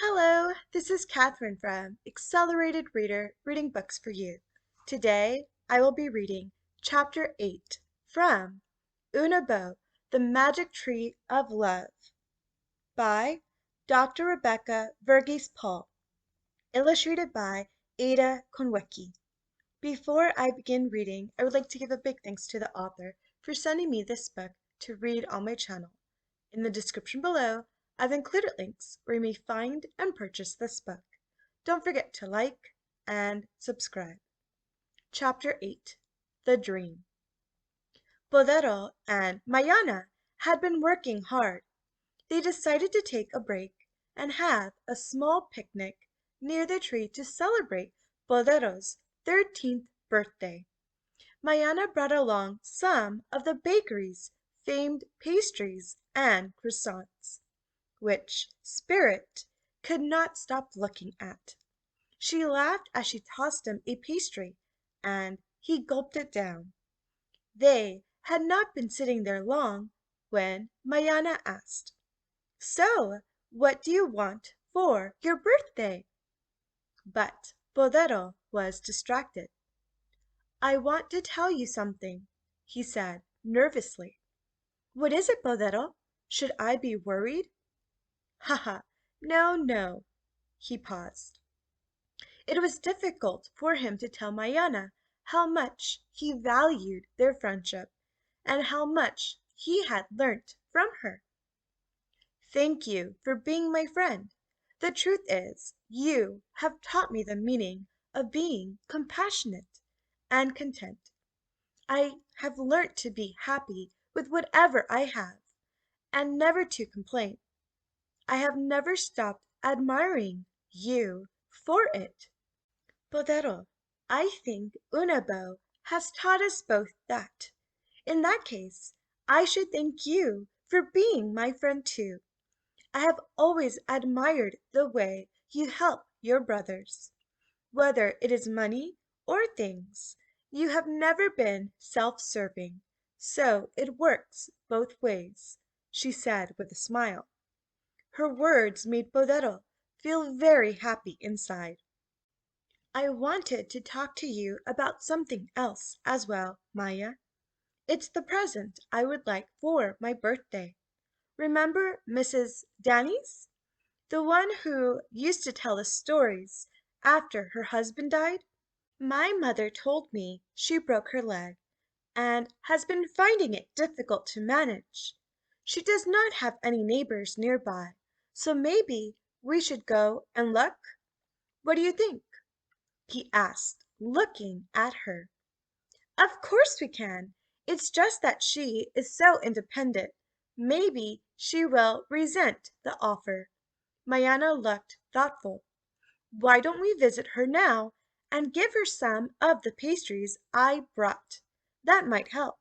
Hello, this is Catherine from Accelerated Reader reading books for you. Today I will be reading Chapter 8 from Unabo, The Magic Tree of Love by Dr. Rebecca Verghese Paul, illustrated by Ada Konewki. Before I begin reading, I would like to give a big thanks to the author for sending me this book to read on my channel. In the description below, I've included links where you may find and purchase this book. Don't forget to like and subscribe. Chapter 8 The Dream. Bodero and Mayana had been working hard. They decided to take a break and have a small picnic near the tree to celebrate Bodero's 13th birthday. Mayana brought along some of the bakery's famed pastries and croissants, which Spirit could not stop looking at. She laughed as she tossed him a pastry, and he gulped it down. They had not been sitting there long when Mayana asked, "So, what do you want for your birthday?" But Bodero was distracted. "I want to tell you something," he said nervously. "What is it, Bodero? Should I be worried?" "Ha ha! No, no." He paused. It was difficult for him to tell Mayana how much he valued their friendship and how much he had learnt from her. "Thank you for being my friend. The truth is, you have taught me the meaning of being compassionate and content. I have learnt to be happy with whatever I have, and never to complain. I have never stopped admiring you for it." "Bodero, I think Unabo has taught us both that. In that case, I should thank you for being my friend too. I have always admired the way you help your brothers. Whether it is money or things, you have never been self-serving, so it works both ways," she said with a smile. Her words made Bodero feel very happy inside. "I wanted to talk to you about something else as well, Maya. It's the present I would like for my birthday. Remember Mrs. Danny's? The one who used to tell us stories after her husband died? My mother told me she broke her leg and has been finding it difficult to manage. She does not have any neighbors nearby, so maybe we should go and look. What do you think?" he asked, looking at her. "Of course we can. It's just that she is so independent. Maybe she will resent the offer." Mayana looked thoughtful. "Why don't we visit her now and give her some of the pastries I brought? That might help."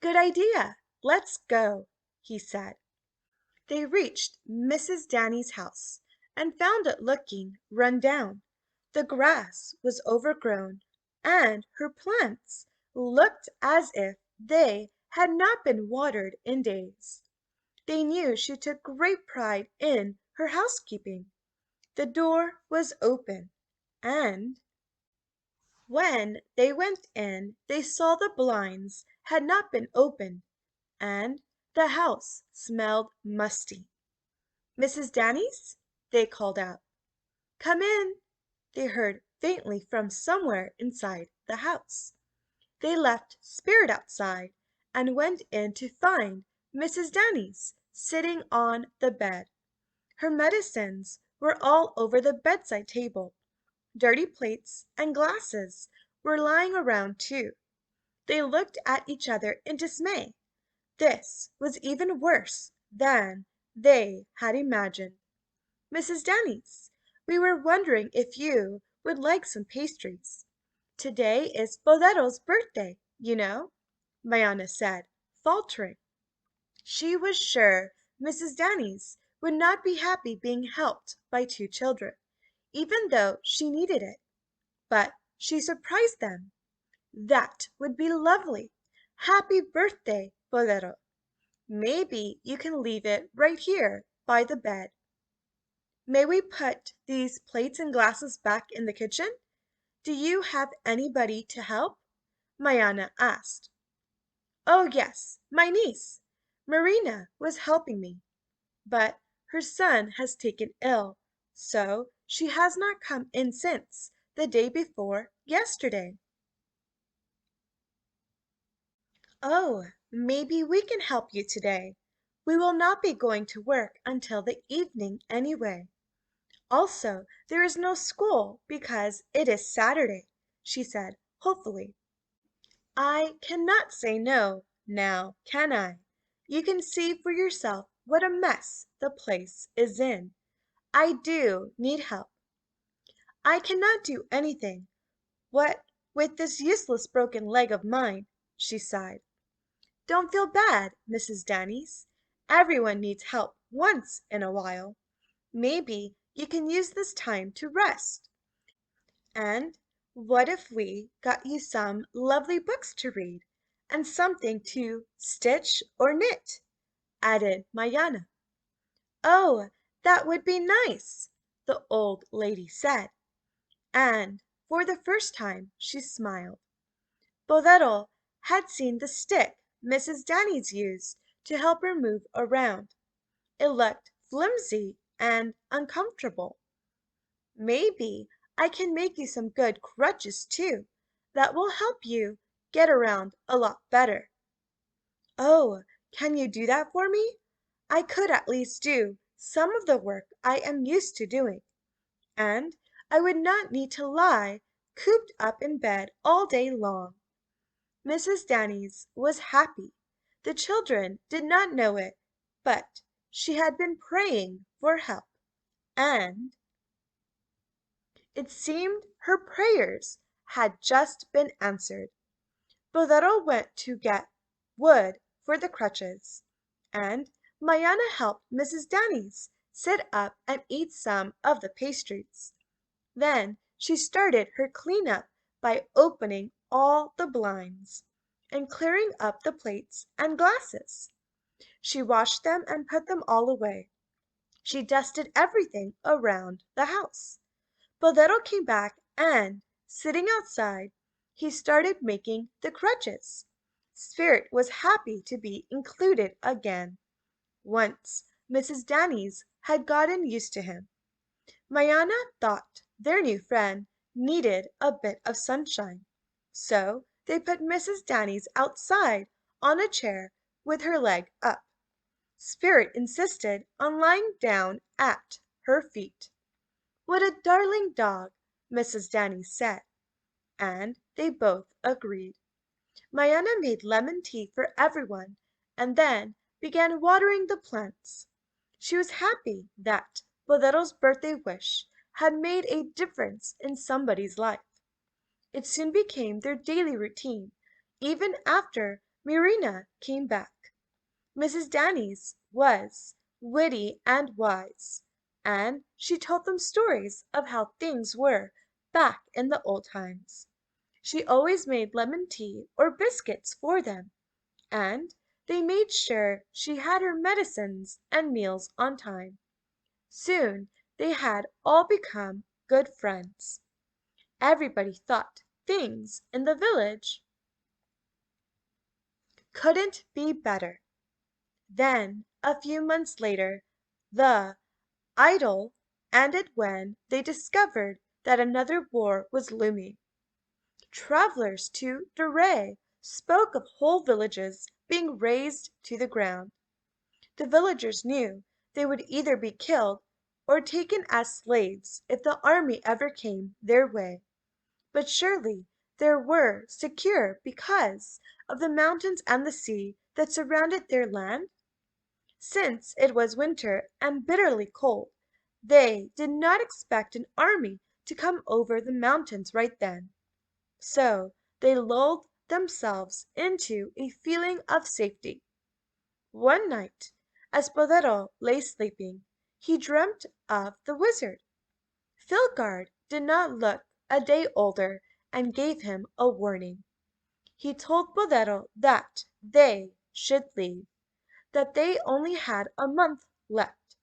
"Good idea. Let's go," he said. They reached Mrs. Danny's house and found it looking run down. The grass was overgrown, and her plants looked as if they had not been watered in days. They knew she took great pride in her housekeeping. The door was open, and when they went in they saw the blinds had not been opened, and the house smelled musty. "Mrs. Danny's?" they called out. "Come in," they heard faintly from somewhere inside the house. They left Spirit outside and went in to find Mrs. Danny's sitting on the bed. Her medicines were all over the bedside table. Dirty plates and glasses were lying around too. They looked at each other in dismay. This was even worse than they had imagined. "Mrs. Danny's, we were wondering if you would like some pastries. Today is Bolero's birthday, you know," Mayana said, faltering. She was sure Mrs. Danny's would not be happy being helped by two children, even though she needed it. But she surprised them. "That would be lovely. Happy birthday, Bolero. Maybe you can leave it right here by the bed." may we put these plates and glasses back in the kitchen? Do you have anybody to help?" Mayana asked. "Oh, yes, my niece, Marina, was helping me, but her son has taken ill, so she has not come in since the day before yesterday." "Oh, maybe we can help you today. We will not be going to work until the evening anyway. Also, there is no school because it is Saturday," she said hopefully. "I cannot say no, now, can I? You can see for yourself what a mess the place is in. I do need help. I cannot do anything, what with this useless broken leg of mine," she sighed. "Don't feel bad, Mrs. Danies. Everyone needs help once in a while. Maybe you can use this time to rest. And what if we got you some lovely books to read and something to stitch or knit?" added Mayana. "Oh, that would be nice," the old lady said, and for the first time she smiled. Boldero had seen the stick Mrs. Danies used to help her move around. It looked flimsy and uncomfortable. "Maybe I can make you some good crutches too, that will help you get around a lot better." "Oh, can you do that for me? I could at least do some of the work I am used to doing, and I would not need to lie cooped up in bed all day long." Mrs. Danies was happy. The children did not know it, but she had been praying for help, and it seemed her prayers had just been answered. Boldero went to get wood for the crutches, and Mayana helped Mrs. Danies sit up and eat some of the pastries. Then she started her cleanup by opening all the blinds and clearing up the plates and glasses. She washed them and put them all away. She dusted everything around the house. Boldero came back and, sitting outside, he started making the crutches. Spirit was happy to be included again. Once Mrs. Danies had gotten used to him. Mayana thought their new friend needed a bit of sunshine, so they put Mrs. Danies outside on a chair with her leg up. Spirit insisted on lying down at her feet. "What a darling dog," Mrs. Danies said, and they both agreed. Mayana made lemon tea for everyone and then began watering the plants. She was happy that Boldero's birthday wish had made a difference in somebody's life. It soon became their daily routine, even after Mirina came back. Mrs. Danies was witty and wise, and she told them stories of how things were back in the old times. She always made lemon tea or biscuits for them, and they made sure she had her medicines and meals on time. Soon they had all become good friends. Everybody thought things in the village couldn't be better. Then, a few months later, the idyll ended when they discovered that another war was looming. Travelers to Dore spoke of whole villages being razed to the ground. The villagers knew they would either be killed or taken as slaves if the army ever came their way. But surely they were secure because of the mountains and the sea that surrounded their land? Since it was winter and bitterly cold, they did not expect an army to come over the mountains right then. So they lulled themselves into a feeling of safety. One night, as Boldero lay sleeping, he dreamt of the wizard. Filgard did not look a day older and gave him a warning. He told Boldero that they should leave, that they only had a month left.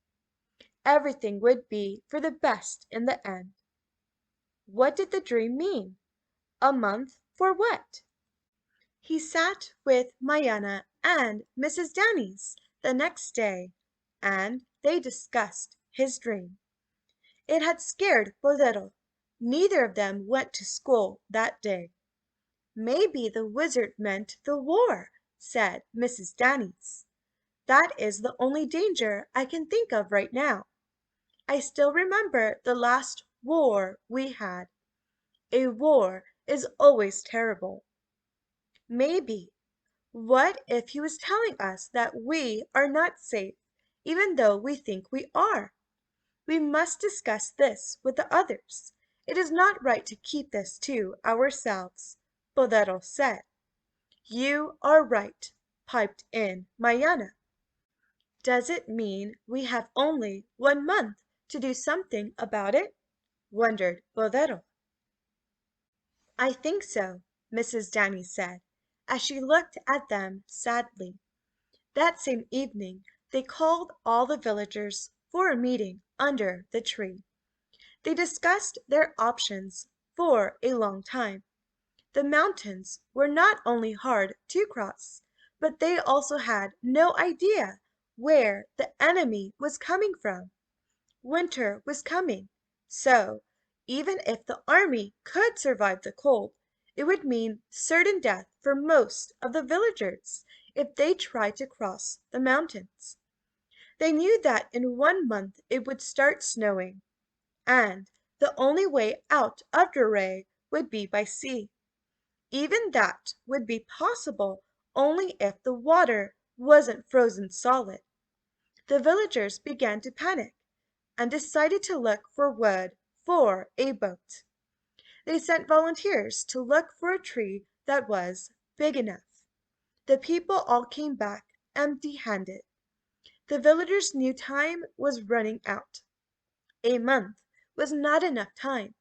everything would be for the best in the end. What did the dream mean? A month for what? He sat with Mayana and Mrs. Downies the next day, and they discussed his dream. It had scared Bolero. Neither of them went to school that day. Maybe the wizard meant the war, said Mrs. Downies. That is the only danger I can think of right now. I still remember the last war we had. A war is always terrible. Maybe. What if he was telling us that we are not safe, even though we think we are? We must discuss this with the others. It is not right to keep this to ourselves, Bodero said. You are right, piped in Mayana. Does it mean we have only 1 month to do something about it? Wondered Bodero. I think so, Mrs. Downy said, as she looked at them sadly. That same evening they called all the villagers for a meeting under the tree. They discussed their options for a long time. The mountains were not only hard to cross, but they also had no idea where the enemy was coming from. Winter was coming, so even if the army could survive the cold, it would mean certain death for most of the villagers if they tried to cross the mountains. They knew that in 1 month it would start snowing, and the only way out of Dore would be by sea. Even that would be possible only if the water wasn't frozen solid. The villagers began to panic and decided to look for wood for a boat. They sent volunteers to look for a tree that was big enough. The people all came back empty-handed. The villagers knew time was running out. A month was not enough time.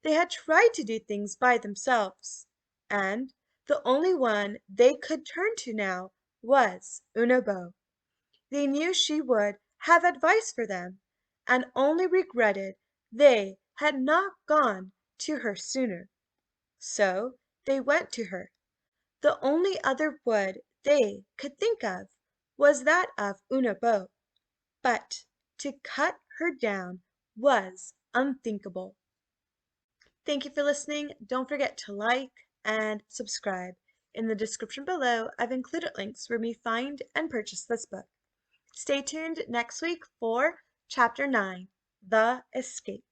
They had tried to do things by themselves, and the only one they could turn to now was Unabo. They knew she would have advice for them, and only regretted they had not gone to her sooner. So they went to her. The only other wood they could think of was that of Unabo, but to cut her down was unthinkable. Thank you for listening. Don't forget to like and subscribe. In the description below, I've included links where you may find and purchase this book. Stay tuned next week for Chapter 9, The Escape.